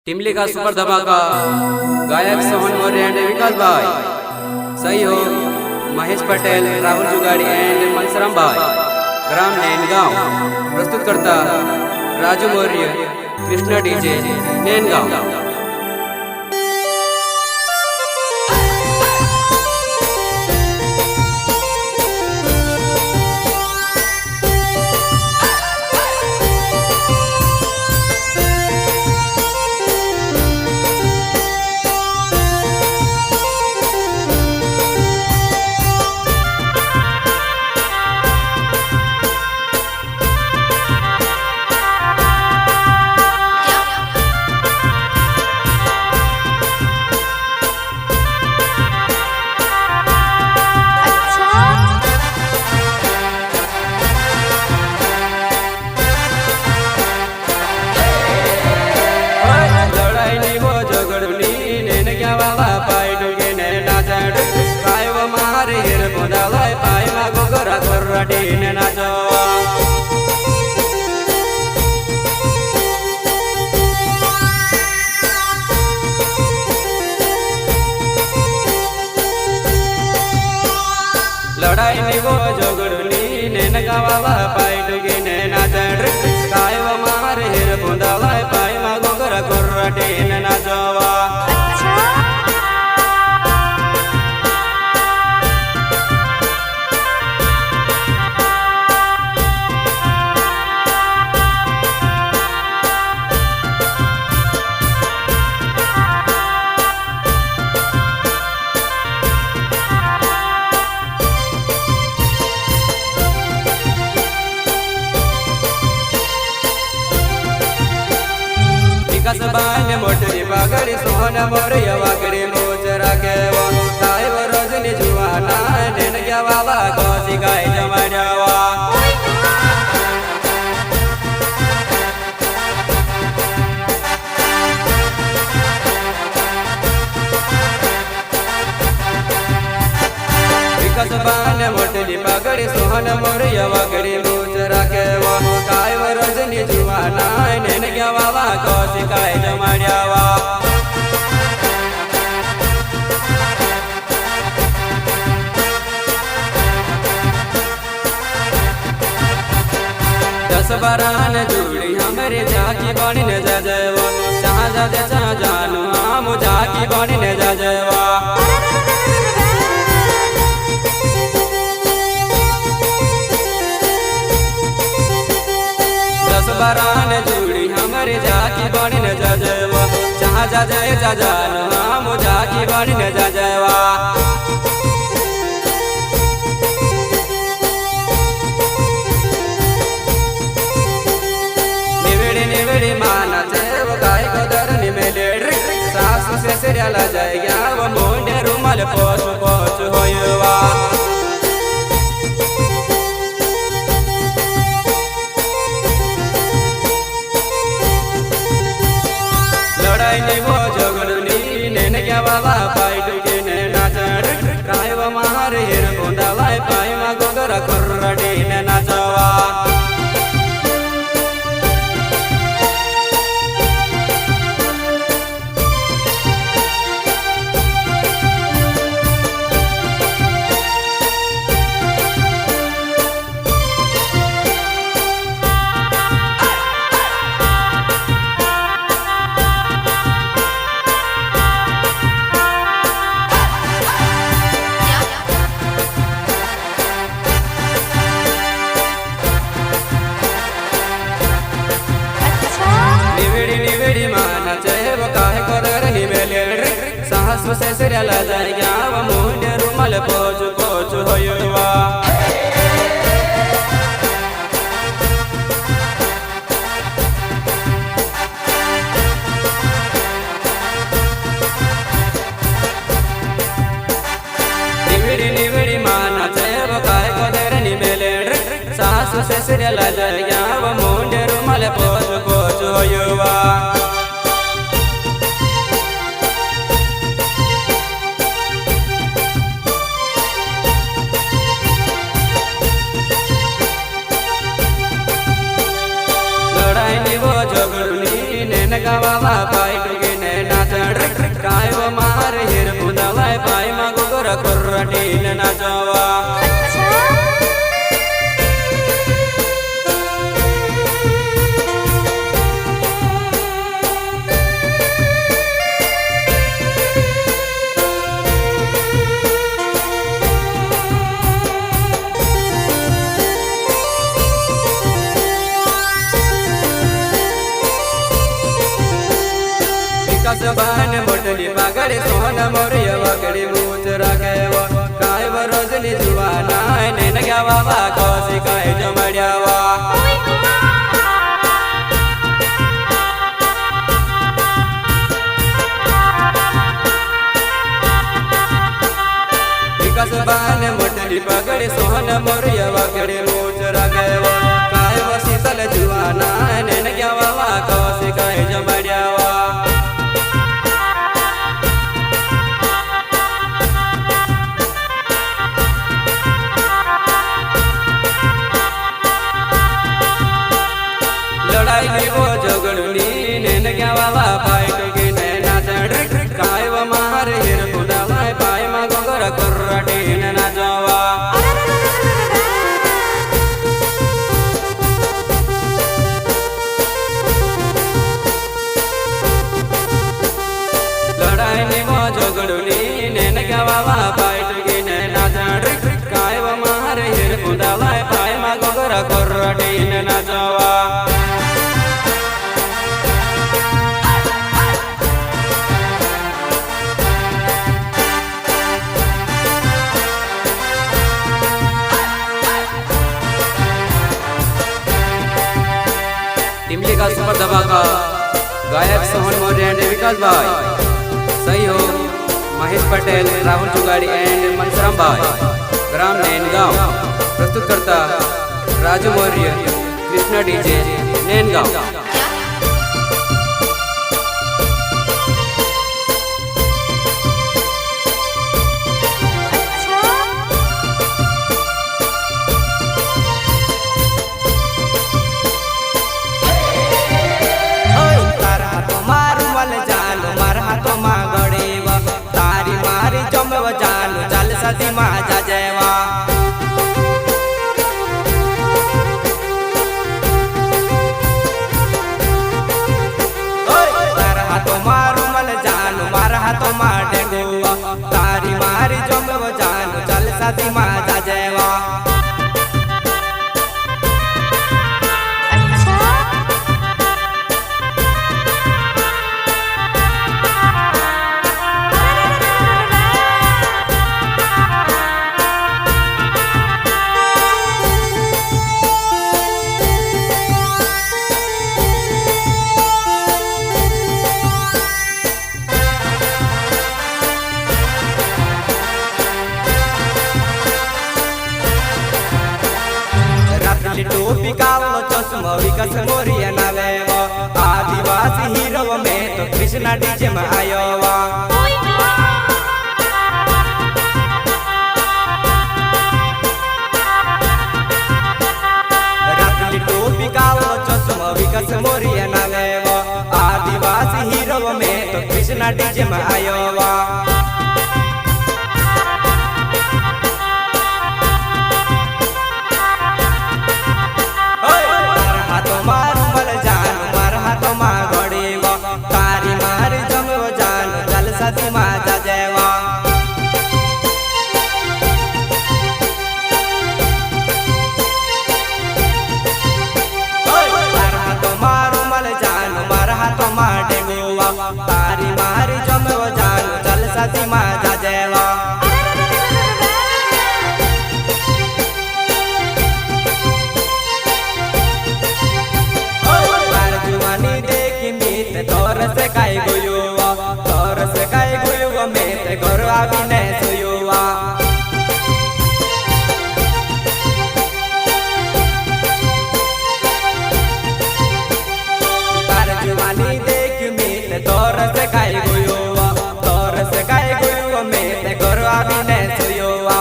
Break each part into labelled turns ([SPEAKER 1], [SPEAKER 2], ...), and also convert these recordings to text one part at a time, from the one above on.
[SPEAKER 1] टिमली का सुपर धमाका गायक सोहन मौर्य एंड विकास भाई, सही हो महेश पटेल, राहुल जुगाड़ी एंड मनसराम भाई, ग्राम नैनगांव। प्रस्तुत करता राजू मौर्य, कृष्णा डीजे, नैनगांव। लड़ाई निवो जोगड़नी नैन गावा पाई डुगे नैना चढ़ काय व मार हिर बुंदाला पाई मा गोगरा कुर्राटे नैना जवा कसबाने मोटरी पागड़ी सोहन मोरिया वाकड़ी मोच राखे वो काय वो रोजनी जुआना नैन क्या वाला कोसी गाय जमाड़वा कसबाने मोटरी पागड़ी सोहन मोरिया वाकड़ी मोच राखे वो काय वो रोजनी जुआना नैन क्या वाला कोसी गाय जमाड़वा 10-12 न जोड़ी हमारे जाकी बाणी न जा जावा जहाँ जा दे जहाँ जानू हम जाकी बाणी न जा जावा 10-12 न जोड़ी हमारे जाकी बाणी न जा जावा जहाँ जा जाए जा जानू हम जाकी बाणी न जा जावा माना चेव काय कदर निमेले सासु से सिरियाला जाएगा वो मोंडे रुमाल पोच पोच होयवा लड़ाई नहीं वो झगड़नी नैन क्या वाला पाई डुगे नैना चढ़ काय वो मार हिर बुंदा लाई पाई मा गोगरा कुर्राटे नैना जवा सासु से सिरियाला जाएगा वो मुंडे रुमाल पोच पोच होयवा निविड़ी निविड़ी माना चेव काय कदर निमेले सासु से सिरियाला जाएगा वो मुंडे रुमाल पोच पोच होयवा लड़ाई निवो जोगड़नी नैन गावा पाई કાયવ માર હેર પુનવાય પાય માં ગોગર કરટીન નાચવા कसबान मोटली पागड़ी सोन मोरिय वगड़ी मूछ राखेव कायव रोजनी जुवाना नैन ग्यावा वा कोसी काय जमड़्यावा कसबान मोटली पागड़ी सोन मोरिय वगड़ी मूछ राखेव कायव शीतल जुवाना नैन ग्यावा वा कोसी काय जमड़्यावा लड़ाई में वो झगड़नी नैन ग्यावा वा पाय टोकी नैना चढ़ कायव मार हिर पुदावा पाय मा गोगर करटीन नाचवा लड़ाई में वो झगड़नी नैन ग्यावा वा पाय टोकी नैना चढ़ कायव मार हिर पुदावा पाय मा गोगर करटीन नाचवा टिमली का सुपर धमाका गायक सोहन मौर्य एंड विकास भाई, सहयोग महेश पटेल, राहुल जुगाड़ी एंड मनसराम भाई, ग्राम नैनगांव। प्रस्तुतकर्ता राजू मौर्य, कृष्णा डीजे, नैनगांव।
[SPEAKER 2] सती माजा जयवा हाथों मारू मल जानू मार हाथों मार डेंगुआ तारी मारी जमव जानू चल सती माजा जयवा टोपी कावो चश्मा विकास मोरिया नावेव आदिवासी हीरो में तो कृष्णा डीजे में आयोवा रातली टोपी कावो चश्मा विकास मोरिया नावेव आदिवासी हीरो में तो कृष्णा डीजे में आयोवा सती माजा जयवा मार हाथों मारू मल जानू मार हाथों मार डेंगुआ तारी मारी जमव जानू चल सती माजा जयवा जुवानी देखी मीत तोर से काय गुयुआ तोर से काय गुयुआ में ते घर आवी ने सोयुआ तार जुवानी देखी मीत तोर से काय गुयुआ तोर से काय गुयुआ में ते घर आवी ने सोयुआ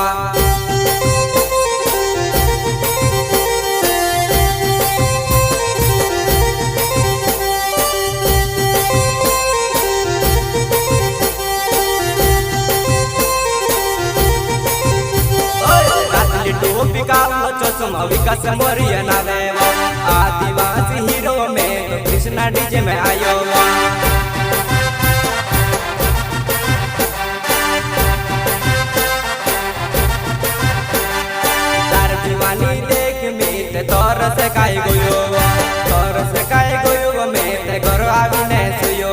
[SPEAKER 2] विकास मोरिया नावे आदिवासी हीरो में तो कृष्णा डीजे में आयो तार दीवानी देख में तोर से काय गोयो में ते घर आवीने सुयो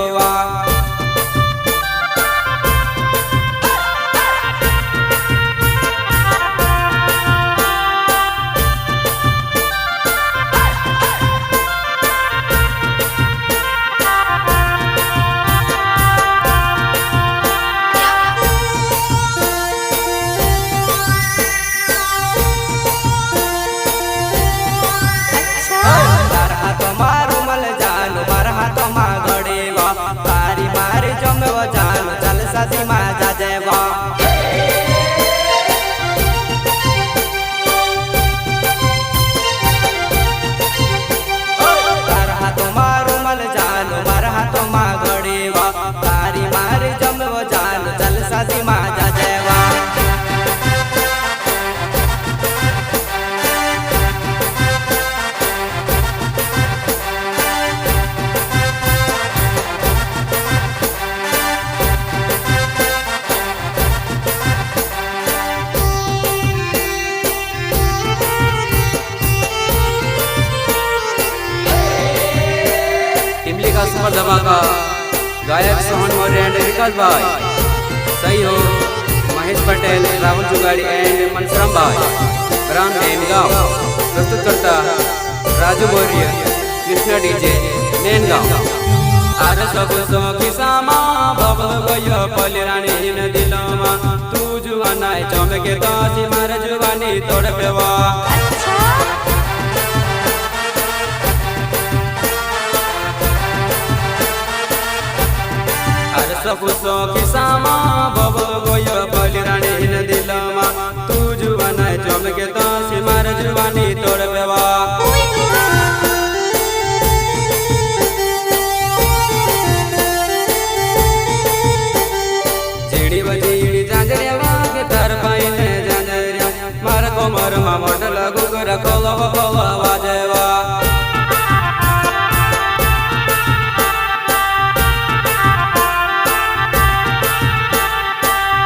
[SPEAKER 1] सुपर धमाका गायक सोहन मौर्य एंड विकास भाई, सहयोग महेश पटेल, राहुल जुगाड़ी एंड मनसराम भाई, ग्राम नैनगांव। प्रस्तुतकर्ता राजू मौर्य, कृष्णा डीजे नैनगांव। आर सब सखी सामा बबल गयो पलिरानी न दिलमा तू जुआना चमके दासी मार जुवानी तोड़ पेवा सब सखी सामा बबल गयो पलिरानी न दिलमा तू जुआना चमके दासी मार जुवानी तोड़ पेवा कोमर मा मोटल गुगर कोलो कोलो वाजेवा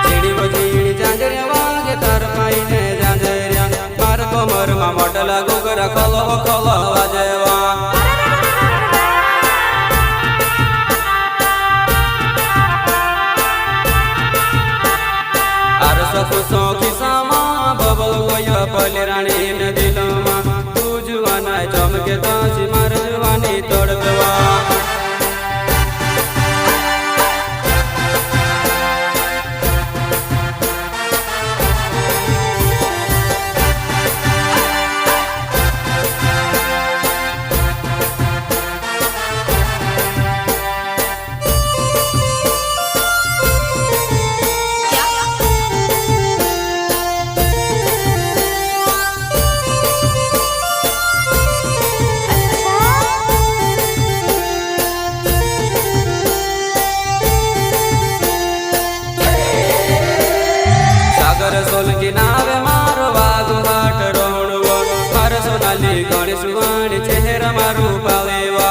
[SPEAKER 1] चिड़ी बजीड़ी जांजरे वागे तार पाइने जांजरिया मार कोमर मा मोटल गुगर कोलो कोलो वाजेवा आर सखु सखी सामा बबल गयो पलिरानी न दिलमा तू जुआना चमके दासी मार जुवानी तोड़ पेवा सोलकी नावे मारो वागु बाट रोणवो मार सोनाली गणेश वाणी चेहरा मारू पावेवा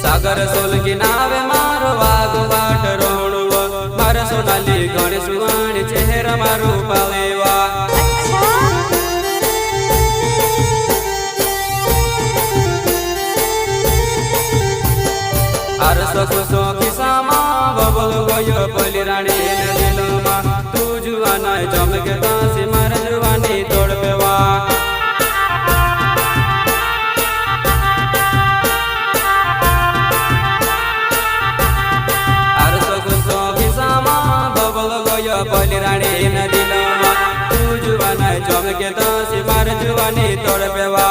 [SPEAKER 1] सागर सोलकी नावे मारो वागु बाट रोणवो मार सोनाली गणेश वाणी चेहरा मारू पावेवा आर सखु सखी सामा बबल गयो पलिरानी न दिलमा तू जुआना चमके दासी मार जुवानी तोड़ पेवा आर सखु सखी सामा बबल गयो पलिरानी न दिलमा तू जुआना चमके दासी मार जुवानी तोड़ पेवा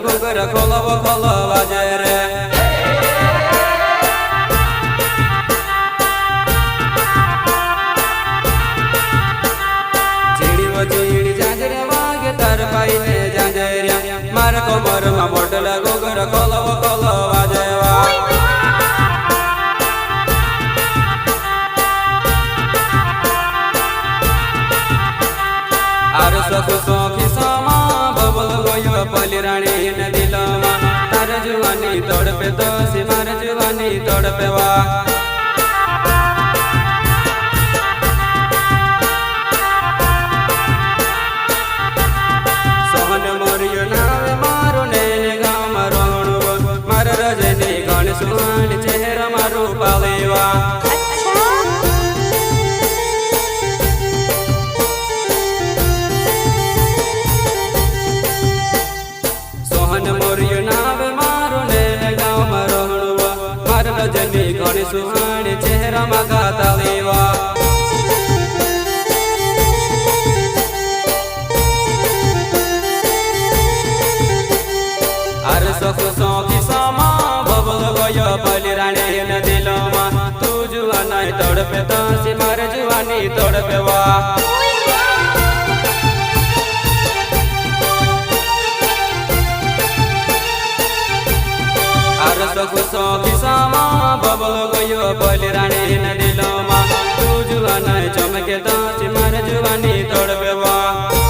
[SPEAKER 1] ઘૂઘર ખોલવો ખોલવા જે રે ચીડી જાજરે વાગે તાર પાઈને જાજર્યા માર કોમરમાં મોટલ ઘૂઘર ખોલવો ખોલવા જેવા આર સખો ખિસ્સામાં બબલ ગયો પલી રાણી ને દિલમાં તાર જુવાની તડપે તો સી માર જુવાની તડપે વા સોહન મોર્યો નાવે મારો ને ગામ રોણું માર રજની ગણ સુહાન ચહેરા મારું પાલેવા રજની ગણ સુહાણ ચહેરામાં ગાતા લેવા આર સખો સોખી સામા બબલ ગયો પલી રાણી ને દિલમાં તું જુવાના તડપે તાસી માર જુવાની તડપે વા આર સખો સોખી સામા બબલ ગયો પલી રાણી ને દિલમાં તું જુવાના ચમકે તાસી માર જુવાની તડપે વા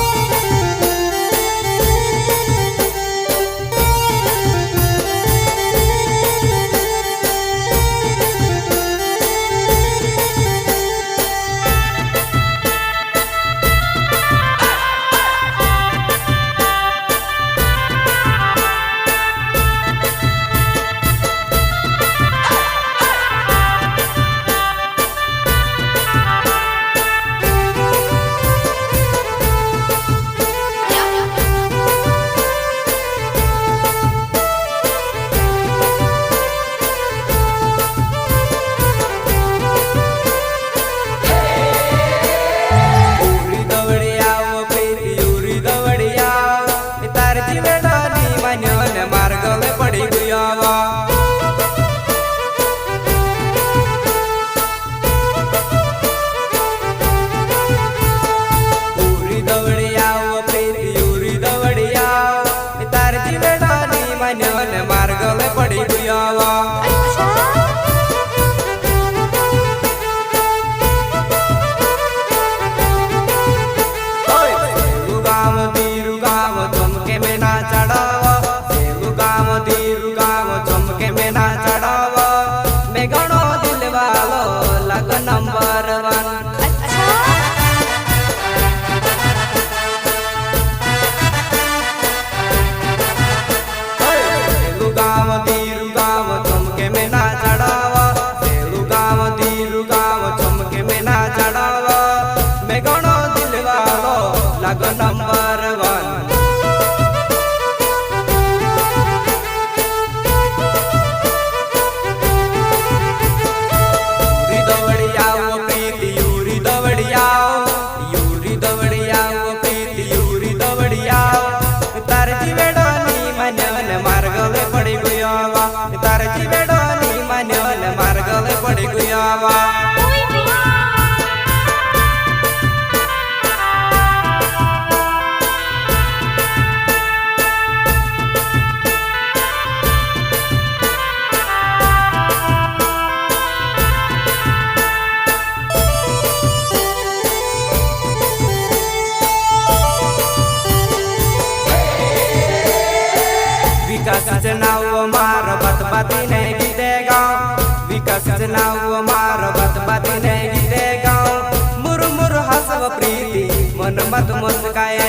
[SPEAKER 1] मन मत मुस्काए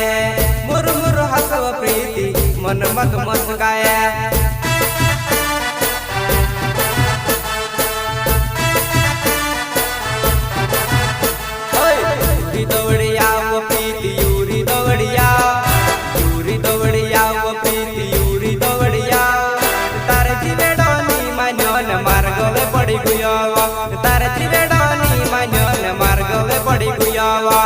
[SPEAKER 1] मुर मुर हसव प्रीति मन मत मुस्काए दौड़िया वो प्रीति यूरी दौड़िया वो प्रीति यूरी दौड़िया तारे जीवे डानी मान्योन मार्गवे पड़ी गुयावा तारे जीवे डानी मान्योन मार्गवे पड़ी गुयावा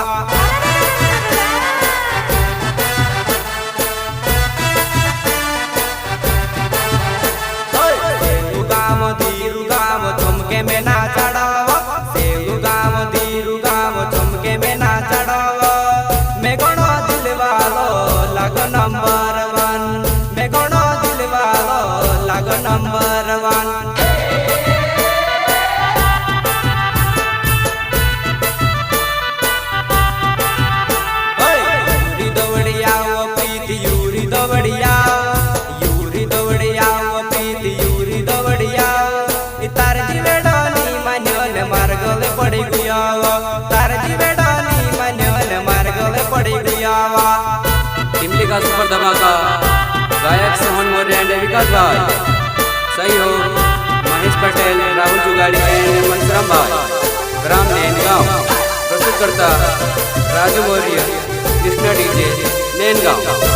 [SPEAKER 2] पियावा तार जीवे डाली मन मार्ग में पड़ी पियावा।
[SPEAKER 1] टिमली का सुपर धमाका गायक सोहन मौर्य एंड विकास भाई, सहयोग महेश पटेल, राहुल जुगाड़ी एंड मनसराम भाई, ग्राम नैनगांव। प्रस्तुतकर्ता राजू मौर्य, कृष्णा डीजे, नैनगांव।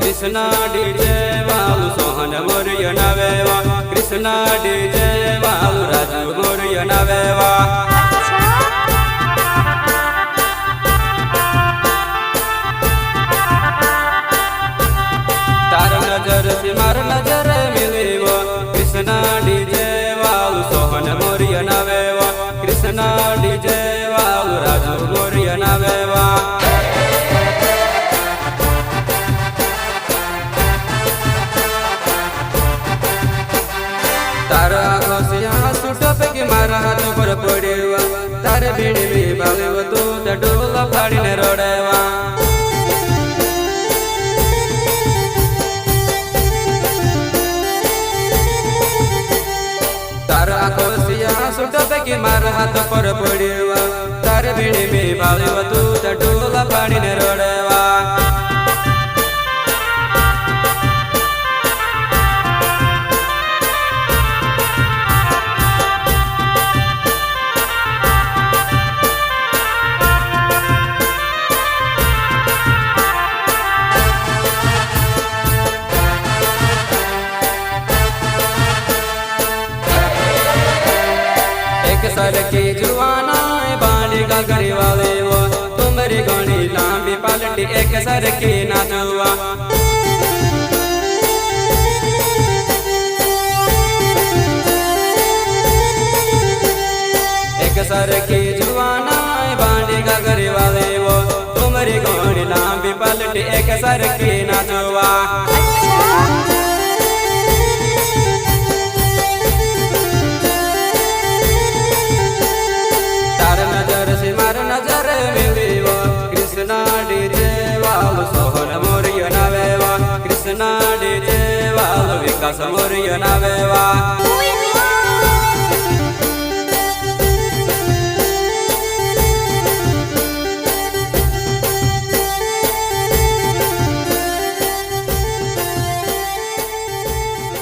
[SPEAKER 2] कृष्णा डीजे वालू सोहन मौर्य नवेवा, कृष्णा डीजे वालू राजू मौर्य नवेवा। तार नजर से मार नजर मिलेवा, कृष्णा डीजे वालू सोहन मौर्य नवेवा, कृष्णा डीजे वालू राजू मौर्य नवेवा। तारा घोसिया सुटप के मारा हाथ पर पड़ेवा, तारे बीड़ी में बालेव तो डोला फाड़ी ने रोड़ेवा। तारा घोसिया सुटप के मारा हाथ पर पड़ेवा, तारे बीड़ी में बालेव तो डोला फाड़ी ने रोड़ेवा। सर की जुआना बाली का गरी वाले वो तुम्हारी घोड़ी लांबी पलटी एक सर की नाचुआ। एक सर की जुआना बाली का गरी वाले वो तुम्हारी घोड़ी लांबी पलटी एक सर की नाचुआ। विकास मोरिया नावेवा